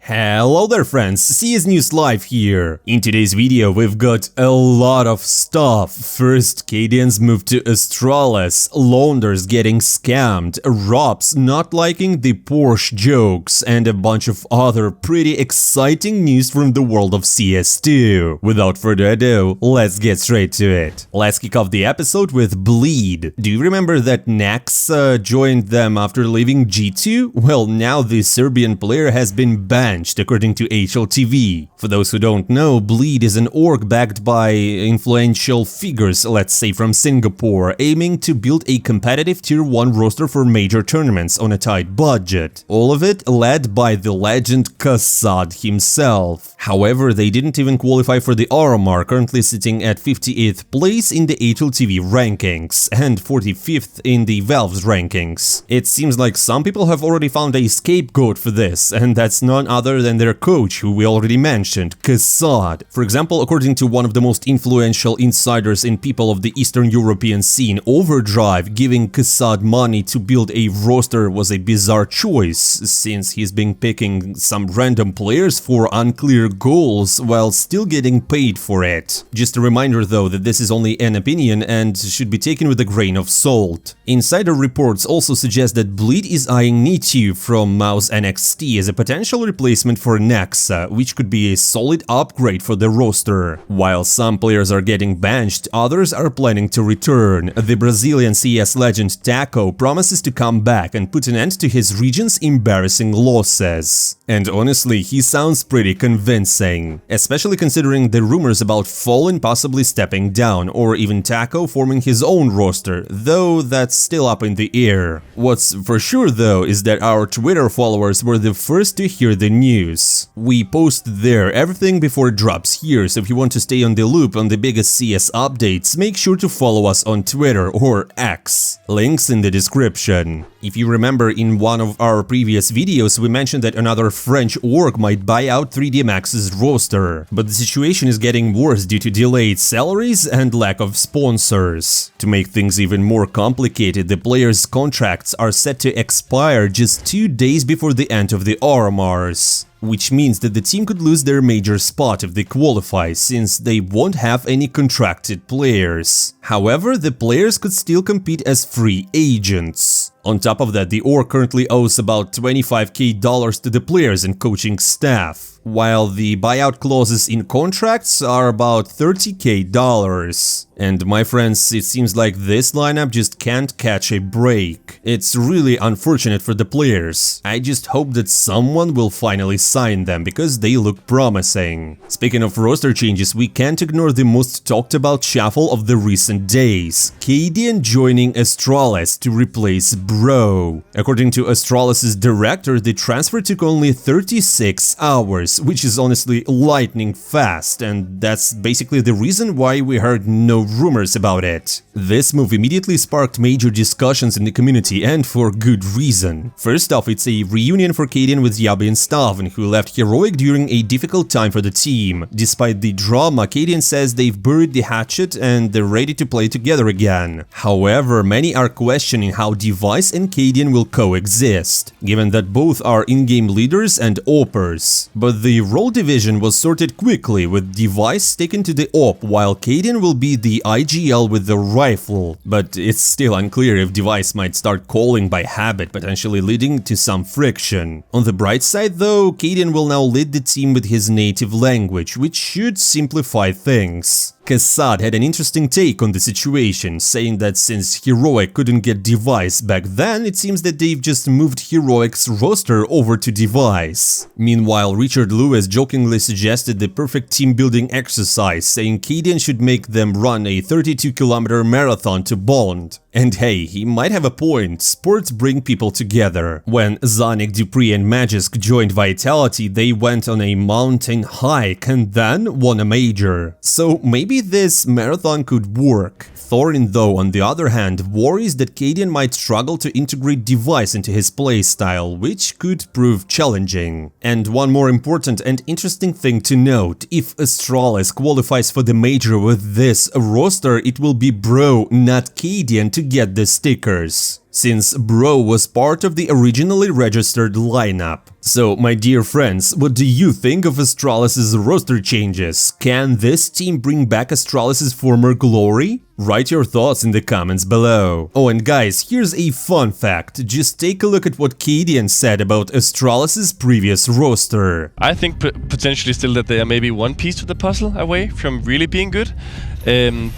Hello there friends, CS News Live here. In today's video we've got a lot of stuff. First, Cadian's move to Astralis, Launders getting scammed, Ropz not liking the Porsche jokes, and a bunch of other pretty exciting news from the world of CS2. Without further ado, let's get straight to it. Let's kick off the episode with Bleed. Do you remember that ENCE joined them after leaving G2? Well, now the Serbian player has been banned according to HLTV. For those who don't know, Bleed is an org backed by influential figures, let's say from Singapore, aiming to build a competitive tier 1 roster for major tournaments on a tight budget. All of it led by the legend coincides himself. However, they didn't even qualify for the RMR, currently sitting at 58th place in the HLTV rankings and 45th in the Valve's rankings. It seems like some people have already found a scapegoat for this, and that's none other than their coach, who we already mentioned, coincides. For example, according to one of the most influential insiders and people of the Eastern European scene, Overdrive, giving coincides money to build a roster was a bizarre choice, since he's been picking some random players for unclear goals while still getting paid for it. Just a reminder though that this is only an opinion and should be taken with a grain of salt. Insider reports also suggest that Bleed is eyeing Nitu from Mouse NXT as a potential replacement for ENCE, which could be a solid upgrade for the roster. While some players are getting benched, others are planning to return. The Brazilian CS legend Taco promises to come back and put an end to his region's embarrassing losses. And honestly, he sounds pretty convincing, especially considering the rumors about Fallen possibly stepping down, or even Taco forming his own roster, though that's still up in the air. What's for sure though is that our Twitter followers were the first to hear the news. We post there everything before it drops here, so if you want to stay on the loop on the biggest CS updates, make sure to follow us on Twitter or X. Links in the description. If you remember, in one of our previous videos we mentioned that another French org might buy out 3DMax's roster, but the situation is getting worse due to delayed salaries and lack of sponsors. To make things even more complicated, the players' contracts are set to expire just 2 days before the end of the RMRs. Which means that the team could lose their major spot if they qualify, since they won't have any contracted players. However, the players could still compete as free agents. On top of that, the org currently owes about $25,000 to the players and coaching staff, while the buyout clauses in contracts are about $30,000. And my friends, it seems like this lineup just can't catch a break. It's really unfortunate for the players. I just hope that someone will finally sign them, because they look promising. Speaking of roster changes, we can't ignore the most talked about shuffle of the recent days. Cadian joining Astralis to replace Bro. According to Astralis' director, the transfer took only 36 hours, which is honestly lightning fast, and that's basically the reason why we heard no rumors about it. This move immediately sparked major discussions in the community, and for good reason. First off, it's a reunion for Cadian with Yabi and Staven, who left heroic during a difficult time for the team. Despite the drama, Cadian says they've buried the hatchet and they're ready to play together again. However, many are questioning how Device and Cadian will coexist, given that both are in-game leaders and oppers. But the role division was sorted quickly, with Device taken to the op, while Cadian will be the IGL with the rifle. But it's still unclear if Device might start calling by habit, potentially leading to some friction. On the bright side though, Cadian will now lead the team with his native language, which should simplify things. coincides had an interesting take on the situation, saying that since Heroic couldn't get Device back then, it seems that they've just moved Heroic's roster over to Device. Meanwhile, Richard Lewis jokingly suggested the perfect team building exercise, saying Cadian should make them run a 32-kilometer marathon to bond. And hey, he might have a point, sports bring people together. When Zanik, Dupree and Magisk joined Vitality, they went on a mountain hike and then won a major. So maybe this marathon could work. Thorin, though, on the other hand, worries that Cadian might struggle to integrate Device into his playstyle, which could prove challenging. And one more important and interesting thing to note, if Astralis qualifies for the major with this roster, it will be Bro, not Cadian, to get the stickers, since bro was part of the originally registered lineup. So, my dear friends, what do you think of Astralis' roster changes? Can this team bring back Astralis' former glory? Write your thoughts in the comments below. Oh, and guys, here's a fun fact. Just take a look at what Cadian said about Astralis' previous roster. I think potentially still that they are maybe one piece to the puzzle away from really being good,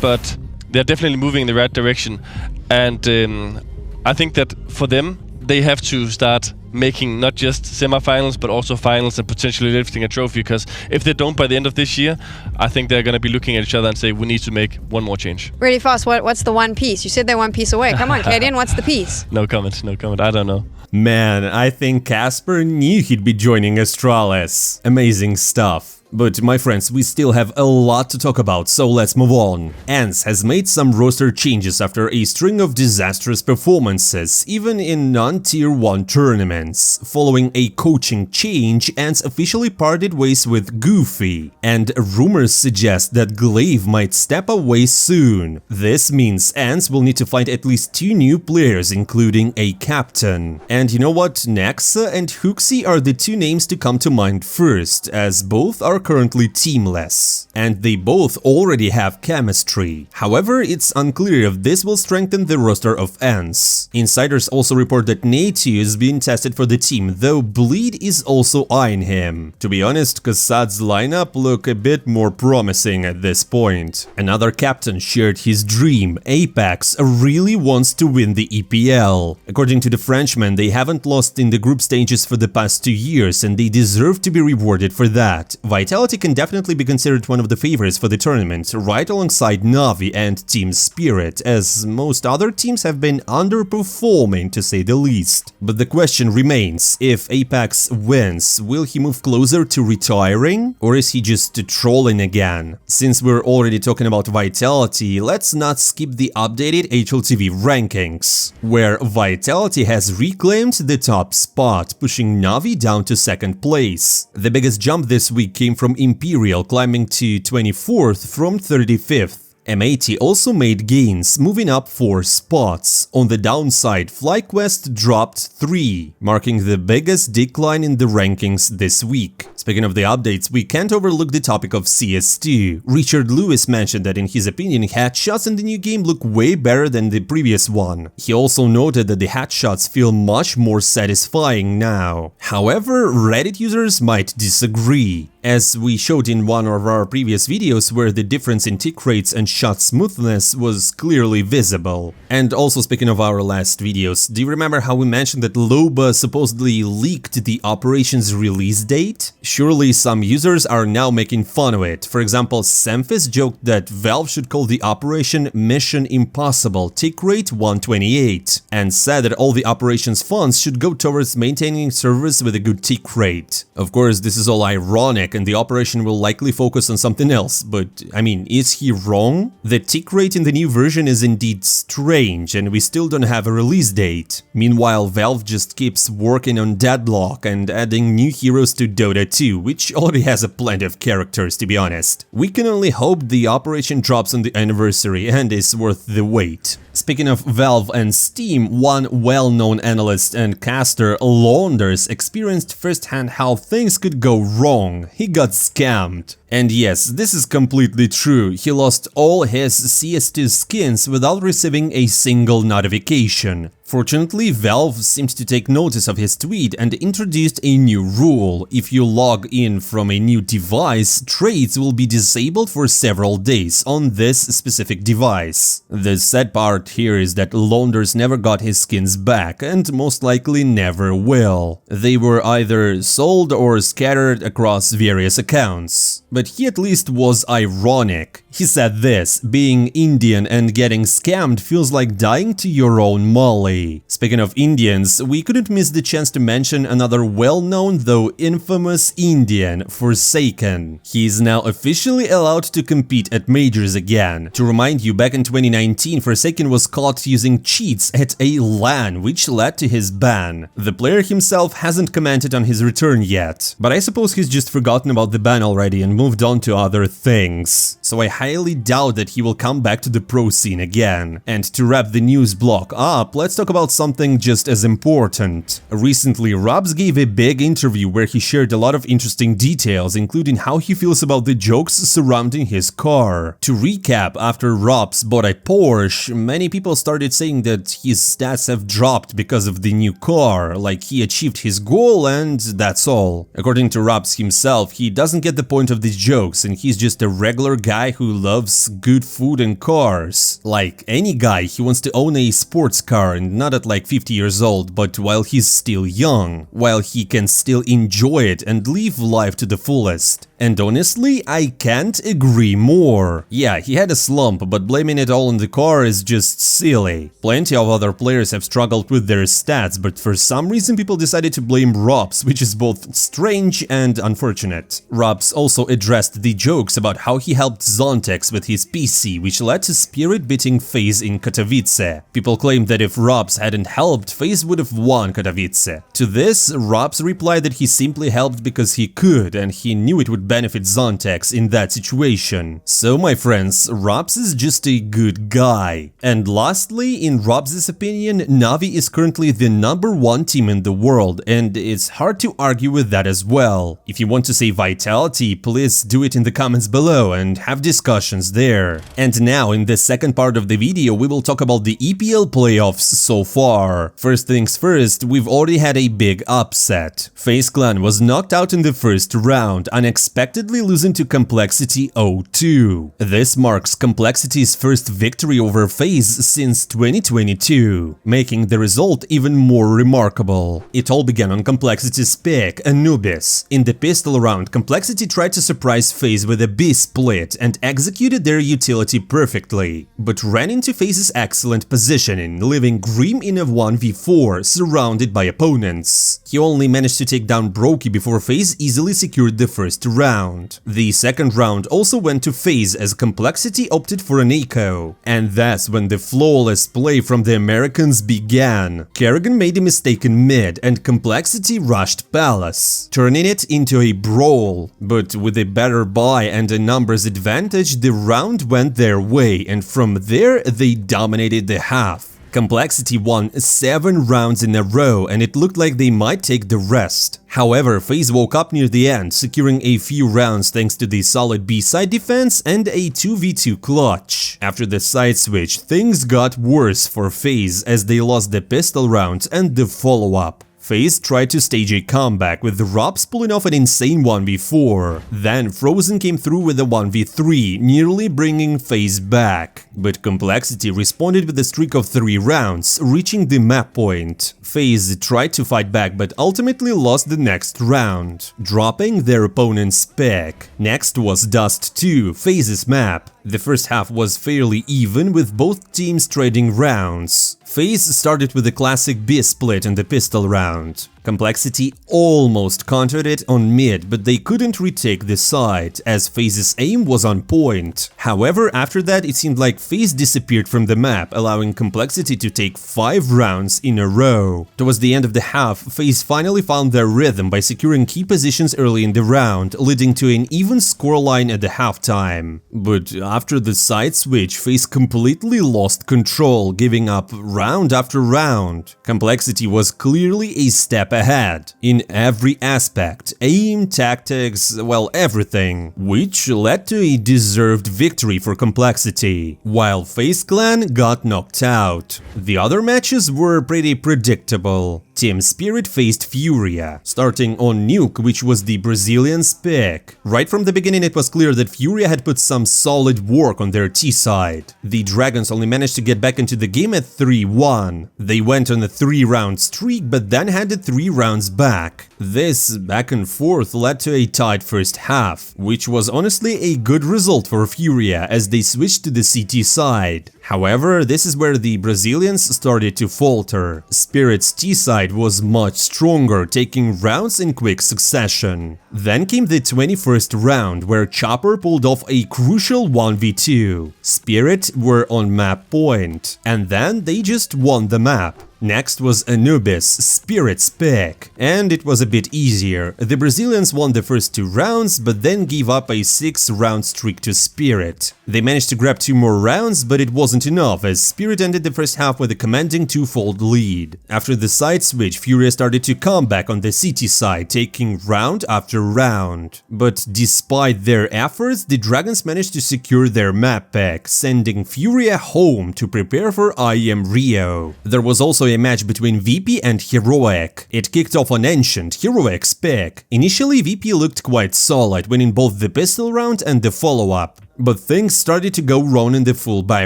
but they're definitely moving in the right direction. And I think that for them, they have to start making not just semifinals but also finals and potentially lifting a trophy, because if they don't by the end of this year, I think they're going to be looking at each other and say we need to make one more change. Really fast, what's the one piece? You said they're one piece away. Come on, Cadian, what's the piece? No comment, no comment. I don't know. Man, I think Casper knew he'd be joining Astralis. Amazing stuff. But my friends, we still have a lot to talk about, so let's move on. ENCE has made some roster changes after a string of disastrous performances, even in non-tier 1 tournaments. Following a coaching change, ENCE officially parted ways with Goofy, and rumors suggest that Glaive might step away soon. This means ENCE will need to find at least 2 new players, including a captain. And you know what? Nexa and Hooksy are the 2 names to come to mind first, as both are currently teamless, and they both already have chemistry. However, it's unclear if this will strengthen the roster of ENCE. Insiders also report that Nate2 is being tested for the team, though Bleed is also eyeing him. To be honest, Kassad's lineup look a bit more promising at this point. Another captain shared his dream. Apex really wants to win the EPL. According to the Frenchman, they haven't lost in the group stages for the past 2 years, and they deserve to be rewarded for that. Vitality can definitely be considered one of the favorites for the tournament, right alongside Navi and Team Spirit, as most other teams have been underperforming to say the least. But the question remains, if Apex wins, will he move closer to retiring, or is he just trolling again? Since we're already talking about Vitality, let's not skip the updated HLTV rankings, where Vitality has reclaimed the top spot, pushing Navi down to 2nd place. The biggest jump this week came from Imperial, climbing to 24th from 35th. M80 also made gains, moving up 4 spots. On the downside, FlyQuest dropped 3, marking the biggest decline in the rankings this week. Speaking of the updates, we can't overlook the topic of CS2. Richard Lewis mentioned that in his opinion, headshots in the new game look way better than the previous one. He also noted that the headshots feel much more satisfying now. However, Reddit users might disagree, as we showed in one of our previous videos where the difference in tick rates and shot smoothness was clearly visible. And also, speaking of our last videos, do you remember how we mentioned that Loba supposedly leaked the operation's release date? Surely some users are now making fun of it. For example, Semphis joked that Valve should call the operation Mission Impossible tick rate 128, and said that all the operations funds should go towards maintaining servers with a good tick rate. Of course, this is all ironic, and the operation will likely focus on something else, but I mean, is he wrong? The tick rate in the new version is indeed strange, and we still don't have a release date. Meanwhile, Valve just keeps working on Deadlock and adding new heroes to Dota 2, which already has a plenty of characters, to be honest. We can only hope the operation drops on the anniversary and is worth the wait. Speaking of Valve and Steam, one well-known analyst and caster, Launders, experienced firsthand how things could go wrong. He got scammed. And yes, this is completely true. He lost all his CS2 skins without receiving a single notification. Fortunately, Valve seemed to take notice of his tweet and introduced a new rule. If you log in from a new device, trades will be disabled for several days on this specific device. The sad part here is that Launders never got his skins back, and most likely never will. They were either sold or scattered across various accounts. But he at least was ironic. He said this: being Indian and getting scammed feels like dying to your own molly. quickly. Speaking of Indians, we couldn't miss the chance to mention another well-known though infamous Indian, Forsaken. He is now officially allowed to compete at majors again. To remind you, back in 2019, Forsaken was caught using cheats at a LAN, which led to his ban. The player himself hasn't commented on his return yet, but I suppose he's just forgotten about the ban already and moved on to other things. So I highly doubt that he will come back to the pro scene again. And to wrap the news block up, let's talk about something just as important. Recently, Ropz gave a big interview where he shared a lot of interesting details, including how he feels about the jokes surrounding his car. To recap, after Ropz bought a Porsche, many people started saying that his stats have dropped because of the new car, like he achieved his goal and that's all. According to Ropz himself, he doesn't get the point of these jokes and he's just a regular guy who loves good food and cars. Like any guy, he wants to own a sports car, and not at like 50 years old, but while he's still young, while he can still enjoy it and live life to the fullest. And honestly, I can't agree more. Yeah, he had a slump, but blaming it all on the car is just silly. Plenty of other players have struggled with their stats, but for some reason people decided to blame Ropz, which is both strange and unfortunate. Ropz also addressed the jokes about how he helped Zontex with his PC, which led to Spirit beating Faze in Katowice. People claimed that if Ropz hadn't helped, Faze would have won Katowice. To this, Ropz replied that he simply helped because he could, and he knew it would benefit Zontex in that situation. So my friends, Ropz is just a good guy. And lastly, in Ropz's opinion, Navi is currently the #1 team in the world, and it's hard to argue with that as well. If you want to say vitality, please do it in the comments below and have discussions there. And now, in the second part of the video, we will talk about the EPL playoffs so far. First things first, we've already had a big upset. Faze Clan was knocked out in the first round, unexpectedly losing to Complexity 0-2. This marks Complexity's first victory over Faze since 2022, making the result even more remarkable. It all began on Complexity's pick, Anubis. In the pistol round, Complexity tried to surprise Faze with a B split and executed their utility perfectly, but ran into Faze's excellent positioning, leaving Grim in a 1v4 surrounded by opponents. He only managed to take down Brokey before Faze easily secured the first round. The second round also went to Faze as Complexity opted for an eco, and that's when the flawless play from the Americans began. Kerrigan made a mistake in mid and Complexity rushed Palace, turning it into a brawl. But with a better buy and a numbers advantage, the round went their way, and from there they dominated the half. Complexity won 7 rounds in a row and it looked like they might take the rest. However, Faze woke up near the end, securing a few rounds thanks to the solid B-side defense and a 2v2 clutch. After the side switch, things got worse for Faze as they lost the pistol round and the follow-up. Faze tried to stage a comeback with the Ropz pulling off an insane 1v4. Then Frozen came through with a 1v3, nearly bringing Faze back. But Complexity responded with a streak of 3 rounds, reaching the map point. Faze tried to fight back but ultimately lost the next round, dropping their opponent's pick. Next was Dust 2, Faze's map. The first half was fairly even, with both teams trading rounds. Faze started with a classic B split in the pistol round. Complexity almost countered it on mid, but they couldn't retake the side, as Faze's aim was on point. However, after that it seemed like Faze disappeared from the map, allowing Complexity to take 5 rounds in a row. Towards the end of the half, Faze finally found their rhythm by securing key positions early in the round, leading to an even scoreline at the halftime. But after the side switch, Faze completely lost control, giving up round after round. Complexity was clearly a step ahead in every aspect, aim, tactics, well, everything, which led to a deserved victory for Complexity, while Faze Clan got knocked out. The other matches were pretty predictable. Team Spirit faced Furia, starting on Nuke, which was the Brazilian's pick. Right from the beginning it was clear that Furia had put some solid work on their T side. The Dragons only managed to get back into the game at 3-1. They went on a 3-round streak, but then handed 3 rounds back. This back and forth led to a tied first half, which was honestly a good result for Furia as they switched to the CT side. However, this is where the Brazilians started to falter. Spirit's T side was much stronger, taking rounds in quick succession. Then came the 21st round, where Chopper pulled off a crucial 1v2. Spirit were on map point, and then they just won the map. Next was Anubis, Spirit's pick, and it was a bit easier. The Brazilians won the first 2 rounds, but then gave up a 6-round streak to Spirit. They managed to grab 2 more rounds, but it wasn't enough, as Spirit ended the first half with a commanding 2-fold lead. After the side switch, Furia started to come back on the CT side, taking round after round. But despite their efforts, the Dragons managed to secure their map pack, sending Furia home to prepare for IEM Rio. There was also a match between VP and Heroic. It kicked off on Ancient, Heroic's pick. Initially, VP looked quite solid, winning both the pistol round and the follow-up. But things started to go wrong in the full buy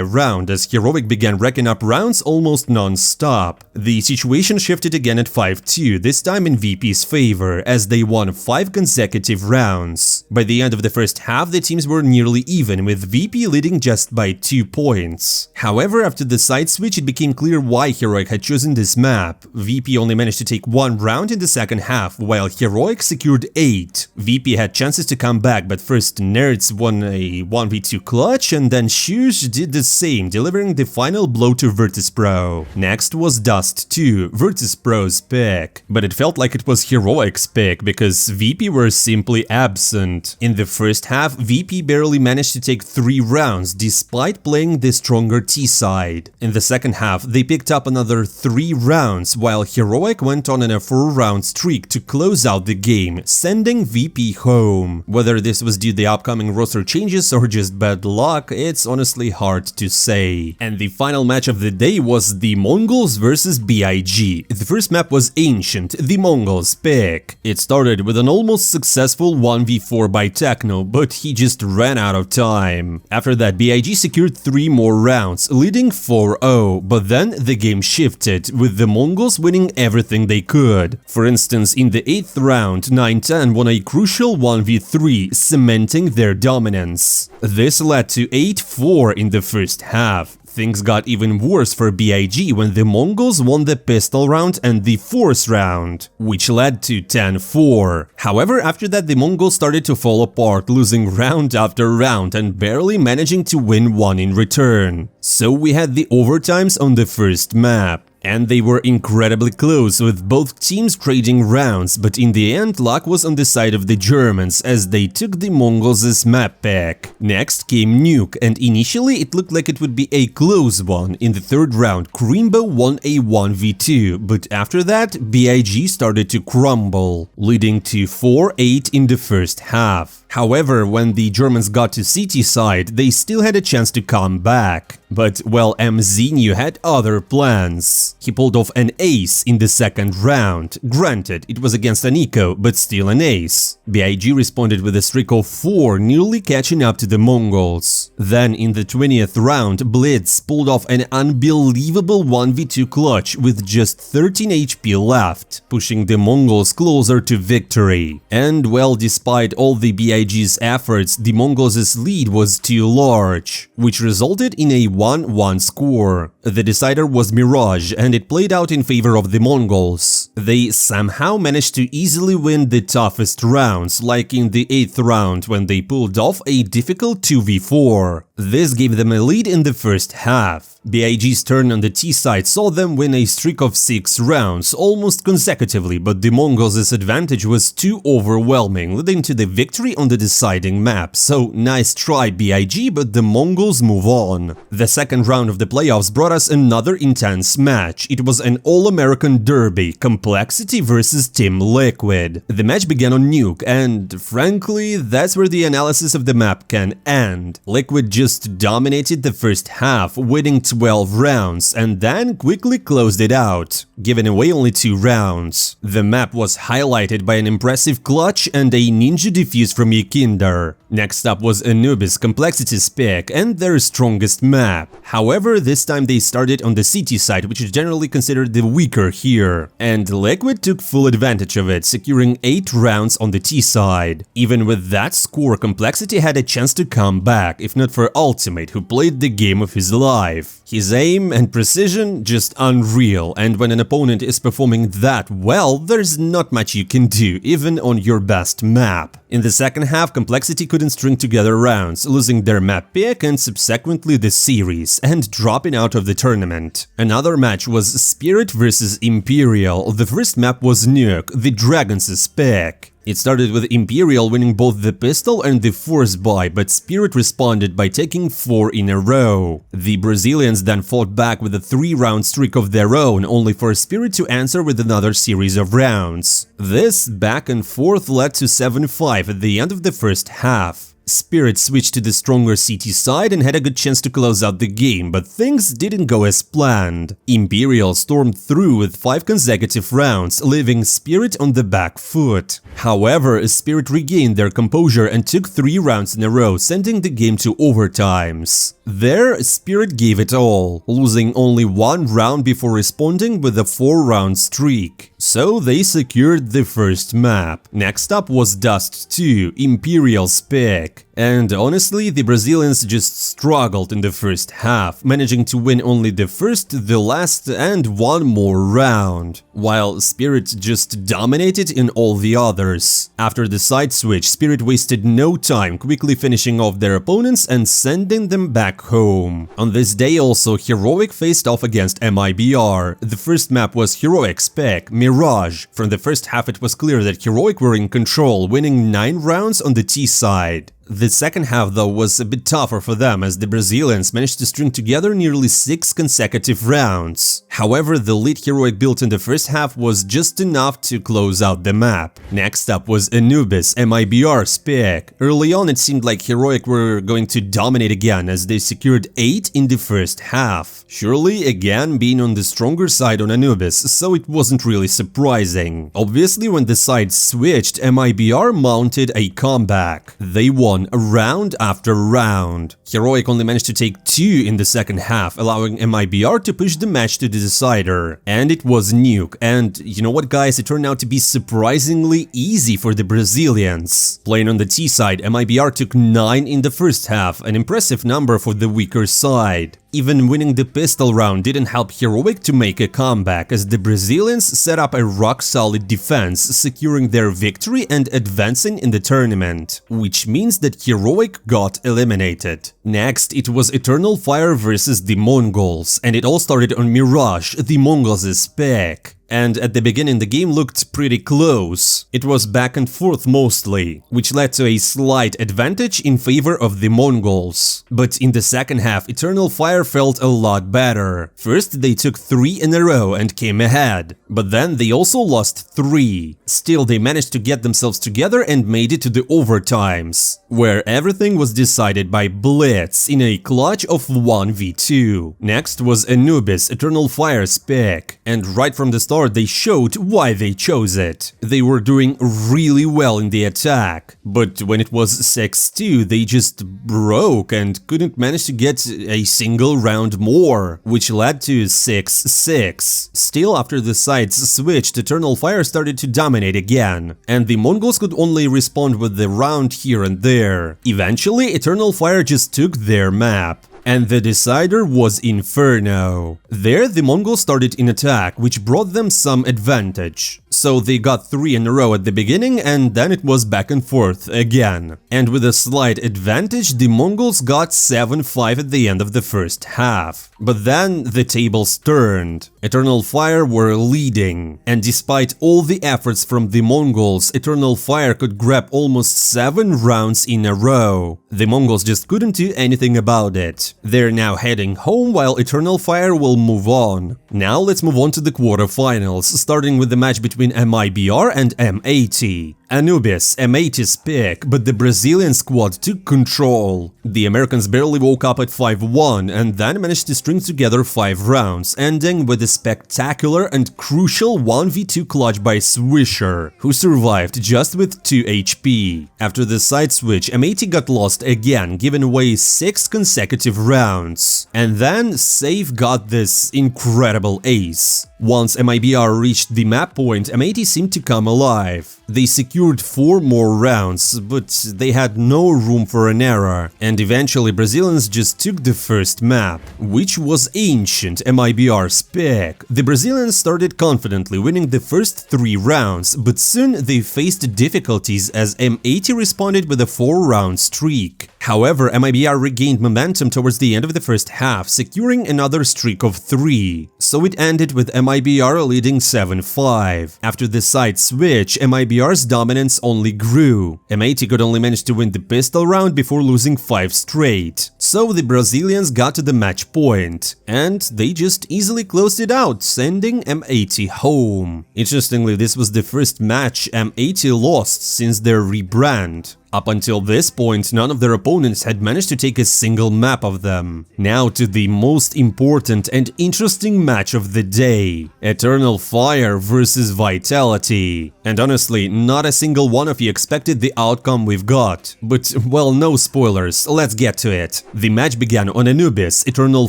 round as Heroic began racking up rounds almost non-stop. The situation shifted again at 5-2, this time in VP's favor, as they won 5 consecutive rounds. By the end of the first half, the teams were nearly even, with VP leading just by 2 points. However, after the side switch, it became clear why Heroic had chosen this map. VP only managed to take 1 round in the second half, while Heroic secured 8. VP had chances to come back, but first Nerds won a 1v2 clutch, and then Shush did the same, delivering the final blow to Virtus.pro. Next was Dust 2, Virtus.pro's pick, but it felt like it was Heroic's pick because VP were simply absent. In the first half, VP barely managed to take 3 rounds despite playing the stronger T side. In the second half, they picked up another 3 rounds, while Heroic went on a 4-round streak to close out the game, sending VP home. Whether this was due to the upcoming roster changes or just bad luck, it's honestly hard to say. And the final match of the day was the Mongolz versus BIG. The first map was Ancient, the Mongolz pick. It started with an almost successful 1v4 by Techno, but he just ran out of time. After that, BIG secured 3 more rounds, leading 4-0, but then the game shifted, with the Mongolz winning everything they could. For instance, in the 8th round, 9-10 won a crucial 1v3, cementing their dominance. This led to 8-4 in the first half. Things got even worse for BIG when the Mongolz won the pistol round and the 4th round, which led to 10-4. However, after that the Mongolz started to fall apart, losing round after round and barely managing to win one in return. So we had the overtimes on the first map. And they were incredibly close, with both teams trading rounds, but in the end luck was on the side of the Germans as they took the Mongolz' map pack. Next came Nuke, and initially it looked like it would be a close one. In the 3rd round, Creambo won a 1v2, but after that BIG started to crumble, leading to 4-8 in the first half. However, when the Germans got to CT side, they still had a chance to come back. But, well, MZNU had other plans. He pulled off an ace in the 2nd round. Granted, it was against an eco, but still an ace. BIG responded with a streak of 4, nearly catching up to the Mongolz. Then, in the 20th round, Blitz pulled off an unbelievable 1v2 clutch with just 13 HP left, pushing the Mongolz closer to victory. And, well, despite all the BIG's efforts, the Mongolz' lead was too large, which resulted in a 1-1 score. The decider was Mirage, and it played out in favor of the Mongolz. They somehow managed to easily win the toughest rounds, like in the 8th round when they pulled off a difficult 2v4. This gave them a lead in the first half. BIG's turn on the T side saw them win a streak of 6 rounds, almost consecutively, but the Mongolz' advantage was too overwhelming, leading to the victory on the deciding map. So nice try BIG, but the Mongolz move on. The second round of the playoffs brought us another intense match. match. It was an all-American derby, Complexity versus Team Liquid. The match began on Nuke, and frankly, that's where the analysis of the map can end. Liquid just dominated the first half, winning 12 rounds, and then quickly closed it out, giving away only 2 rounds. The map was highlighted by an impressive clutch and a ninja defuse from Ykinder. Next up was Anubis Complexity's pick and their strongest map. However, this time they started on the CT side, which is generally considered the weaker here, and Liquid took full advantage of it, securing 8 rounds on the T side. Even with that score, Complexity had a chance to come back, if not for Ultimate, who played the game of his life. His aim and precision just unreal, and when an opponent is performing that well, there's not much you can do, even on your best map. In the second half, Complexity couldn't string together rounds, losing their map pick and subsequently the series, and dropping out of the tournament. Another match was Spirit versus Imperial. The first map was Nuke, the Dragons' pick. It started with Imperial winning both the pistol and the force buy, but Spirit responded by taking 4 in a row. The Brazilians then fought back with a 3-round streak of their own, only for Spirit to answer with another series of rounds. This back and forth led to 7-5 at the end of the first half. Spirit switched to the stronger CT side and had a good chance to close out the game, but things didn't go as planned. Imperial stormed through with 5 consecutive rounds, leaving Spirit on the back foot. However, Spirit regained their composure and took 3 rounds in a row, sending the game to overtimes. There, Spirit gave it all, losing only 1 round before responding with a 4-round streak. So they secured the first map. Next up was Dust 2, Imperial's pick. And honestly, the Brazilians just struggled in the first half, managing to win only the first, the last, and 1 more round, while Spirit just dominated in all the others. After the side switch, Spirit wasted no time, quickly finishing off their opponents and sending them back home. On this day also, Heroic faced off against Mibr. The first map was Heroic's pick, Mirage. From the first half it was clear that Heroic were in control, winning 9 rounds on the T side. The second half, though, was a bit tougher for them, as the Brazilians managed to string together nearly 6 consecutive rounds. However, the lead Heroic built in the first half was just enough to close out the map. Next up was Anubis, Mibr's pick. Early on it seemed like Heroic were going to dominate again, as they secured 8 in the first half. Surely, again, being on the stronger side on Anubis, so it wasn't really surprising. Obviously, when the sides switched, Mibr mounted a comeback. They won round after round. Heroic only managed to take 2 in the second half, allowing Mibr to push the match to the decider. And it was Nuke, and you know what, guys, it turned out to be surprisingly easy for the Brazilians. Playing on the T side, Mibr took 9 in the first half, an impressive number for the weaker side. Even winning the pistol round didn't help Heroic to make a comeback, as the Brazilians set up a rock-solid defense, securing their victory and advancing in the tournament, which means that Heroic got eliminated. Next, it was Eternal Fire versus the Mongolz, and it all started on Mirage, the Mongolz' pick. And at the beginning the game looked pretty close. It was back and forth mostly, which led to a slight advantage in favor of the Mongolz. But in the second half, Eternal Fire felt a lot better. First they took 3 in a row and came ahead, but then they also lost 3. Still, they managed to get themselves together and made it to the overtimes, where everything was decided by Blitz in a clutch of 1v2. Next was Anubis, Eternal Fire's pick, and right from the start they showed why they chose it. They were doing really well in the attack, but when it was 6-2 they just broke and couldn't manage to get a single round more, which led to 6-6. Still, after the sides switched, Eternal Fire started to dominate again, and the Mongolz could only respond with the round here and there. Eventually, Eternal Fire just took their map. And the decider was Inferno. There, the Mongolz started in attack, which brought them some advantage. So they got 3 in a row at the beginning, and then it was back and forth again. And with a slight advantage, the Mongolz got 7-5 at the end of the first half. But then the tables turned. Eternal Fire were leading, and despite all the efforts from the Mongolz, Eternal Fire could grab almost 7 rounds in a row. The Mongolz just couldn't do anything about it. They're now heading home while Eternal Fire will move on. Now let's move on to the quarterfinals, starting with the match between Mibr and M80. Anubis, M80's pick, but the Brazilian squad took control. The Americans barely woke up at 5-1 and then managed to string together 5 rounds, ending with a spectacular and crucial 1v2 clutch by Swisher, who survived just with 2 HP. After the side switch, M80 got lost again, giving away 6 consecutive rounds. And then Safe got this incredible ace. Once Mibr reached the map point, M80 seemed to come alive. They secured 4 more rounds, but they had no room for an error, and eventually Brazilians just took the first map, which was Ancient, Mibr's pick. The Brazilians started confidently, winning the first 3 rounds, but soon they faced difficulties as M80 responded with a 4-round streak. However, Mibr regained momentum towards the end of the first half, securing another streak of 3, so it ended with Mibr leading 7-5. After the side switch, Mibr's dominance only grew. M80 could only manage to win the pistol round before losing 5 straight. So the Brazilians got to the match point, and they just easily closed it out, sending M80 home. Interestingly, this was the first match M80 lost since their rebrand. Up until this point, none of their opponents had managed to take a single map of them. Now to the most important and interesting match of the day: Eternal Fire versus Vitality. And honestly, not a single one of you expected the outcome we've got. But, well, no spoilers, let's get to it. The match began on Anubis, Eternal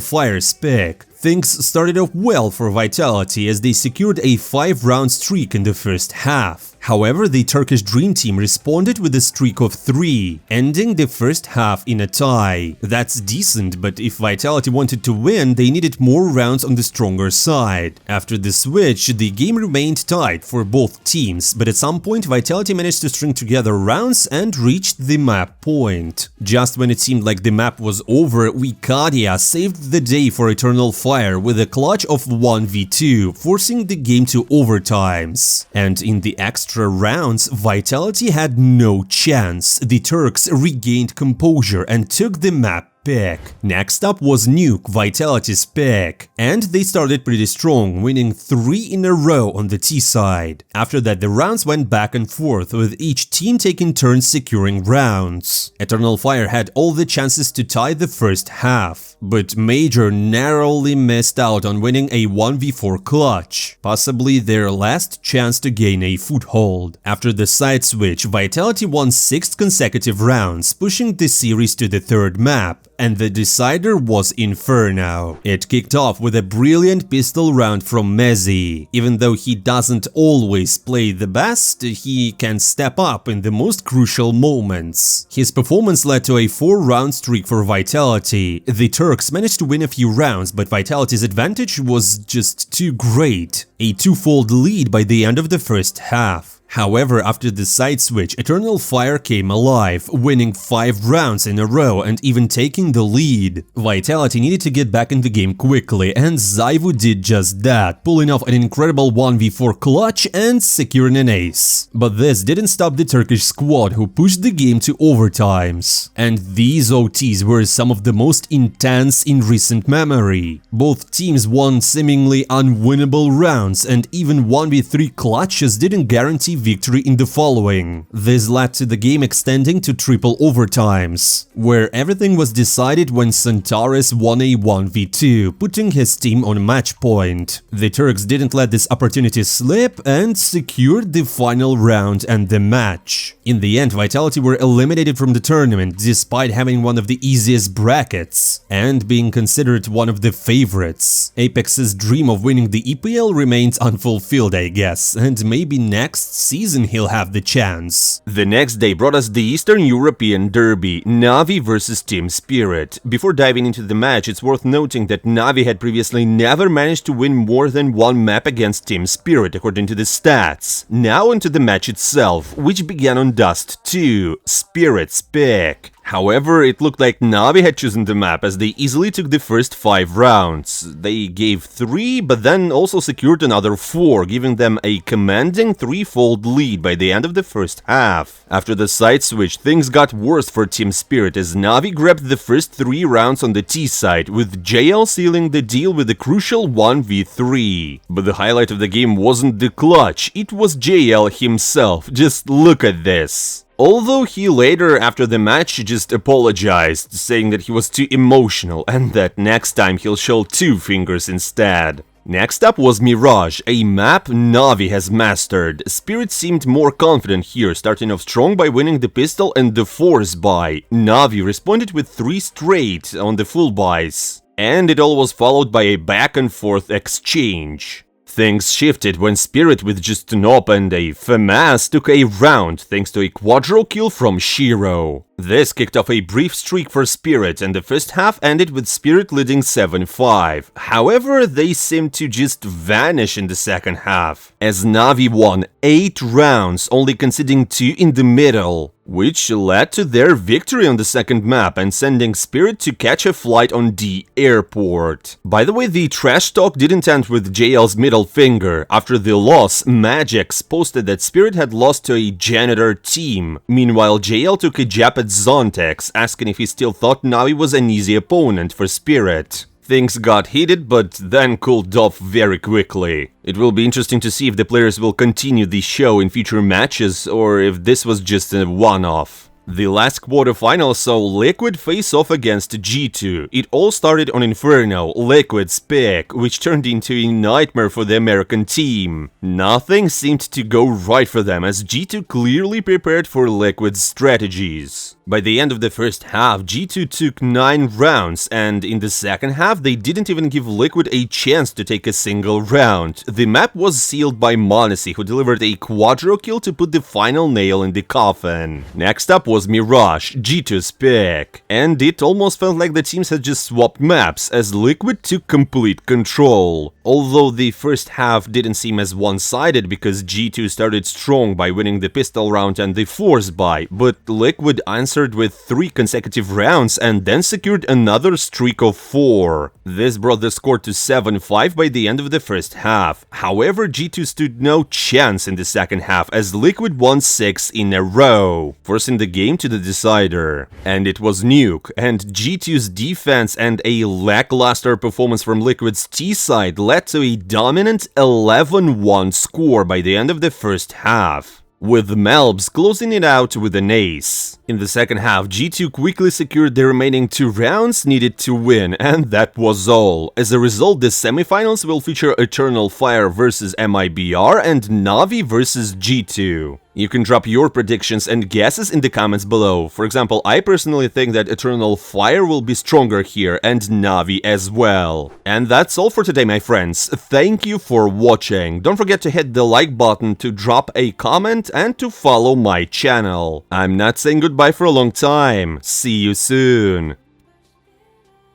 Fire's pick. Things started off well for Vitality as they secured a 5-round streak in the first half. However, the Turkish Dream Team responded with a streak of 3, ending the first half in a tie. That's decent, but if Vitality wanted to win, they needed more rounds on the stronger side. After the switch, the game remained tight for both teams, but at some point Vitality managed to string together rounds and reached the map point. Just when it seemed like the map was over, Cadian saved the day for Eternal Fire with a clutch of 1v2, forcing the game to overtimes. And in the extra rounds, Vitality had no chance. The Turks regained composure and took the map pick. Next up was Nuke, Vitality's pick, and they started pretty strong, winning 3 in a row on the T side. After that, the rounds went back and forth, with each team taking turns securing rounds. Eternal Fire had all the chances to tie the first half, but Major narrowly missed out on winning a 1v4 clutch, possibly their last chance to gain a foothold. After the side switch, Vitality won 6 consecutive rounds, pushing the series to the 3rd map, and the decider was Inferno. It kicked off with a brilliant pistol round from Mezzi. Even though he doesn't always play the best, he can step up in the most crucial moments. His performance led to a 4-round streak for Vitality. The Turks managed to win a few rounds, but Vitality's advantage was just too great. A 2-fold lead by the end of the first half. However, after the side switch, Eternal Fire came alive, winning 5 rounds in a row and even taking the lead. Vitality needed to get back in the game quickly, and Zaivu did just that, pulling off an incredible 1v4 clutch and securing an ace. But this didn't stop the Turkish squad, who pushed the game to overtimes. And these OTs were some of the most intense in recent memory. Both teams won seemingly unwinnable rounds, and even 1v3 clutches didn't guarantee victory in the following. This led to the game extending to triple overtimes, where everything was decided when Centaurus won a 1v2, putting his team on match point. The Turks didn't let this opportunity slip and secured the final round and the match. In the end, Vitality were eliminated from the tournament despite having one of the easiest brackets and being considered one of the favorites. Apex's dream of winning the EPL remains unfulfilled, I guess, and maybe next season he'll have the chance. The next day brought us the Eastern European Derby, Navi versus Team Spirit. Before diving into the match, it's worth noting that Navi had previously never managed to win more than 1 map against Team Spirit, according to the stats. Now onto the match itself, which began on Dust 2, Spirit's pick. However, it looked like Navi had chosen the map as they easily took the first 5 rounds. They gave 3, but then also secured another 4, giving them a commanding 3-fold lead by the end of the first half. After the side switch, things got worse for Team Spirit as Navi grabbed the first 3 rounds on the T side, with JL sealing the deal with a crucial 1v3. But the highlight of the game wasn't the clutch, it was JL himself. Just look at this. Although he later, after the match, just apologized, saying that he was too emotional and that next time he'll show 2 fingers instead. Next up was Mirage, a map Navi has mastered. Spirit seemed more confident here, starting off strong by winning the pistol and the force buy. Navi responded with 3 straight on the full buys. And it all was followed by a back and forth exchange. Things shifted when Spirit with just an op and a FAMAS took a round thanks to a quadro kill from Shiro. This kicked off a brief streak for Spirit, and the first half ended with Spirit leading 7-5. However, they seemed to just vanish in the second half, as Navi won 8 rounds, only conceding 2 in the middle, which led to their victory on the second map and sending Spirit to catch a flight on the airport. By the way, the trash talk didn't end with JL's middle finger. After the loss, Magix posted that Spirit had lost to a janitor team. Meanwhile, JL took a jab at Zontex, asking if he still thought Navi was an easy opponent for Spirit. Things got heated, but then cooled off very quickly. It will be interesting to see if the players will continue the show in future matches, or if this was just a one-off. The last quarterfinal saw Liquid face off against G2. It all started on Inferno, Liquid's pick, which turned into a nightmare for the American team. Nothing seemed to go right for them, as G2 clearly prepared for Liquid's strategies. By the end of the first half, G2 took 9 rounds, and in the second half they didn't even give Liquid a chance to take a single round. The map was sealed by Monesi, who delivered a quadro kill to put the final nail in the coffin. Next up was Mirage, G2's pick, and it almost felt like the teams had just swapped maps, as Liquid took complete control. Although the first half didn't seem as one-sided because G2 started strong by winning the pistol round and the force buy, but Liquid answered with 3 consecutive rounds and then secured another streak of 4. This brought the score to 7-5 by the end of the first half. However, G2 stood no chance in the second half as Liquid won 6 in a row, forcing the game to the decider. And it was Nuke, and G2's defense and a lackluster performance from Liquid's T side led to a dominant 11-1 score by the end of the first half, with Mibr closing it out with an ace. In the second half, G2 quickly secured the remaining 2 rounds needed to win, and that was all. As a result, the semifinals will feature Eternal Fire vs Mibr and Navi vs G2. You can drop your predictions and guesses in the comments below. For example, I personally think that Eternal Fire will be stronger here, and Navi as well. And that's all for today, my friends. Thank you for watching. Don't forget to hit the like button, to drop a comment, and to follow my channel. I'm not saying goodbye for a long time. See you soon.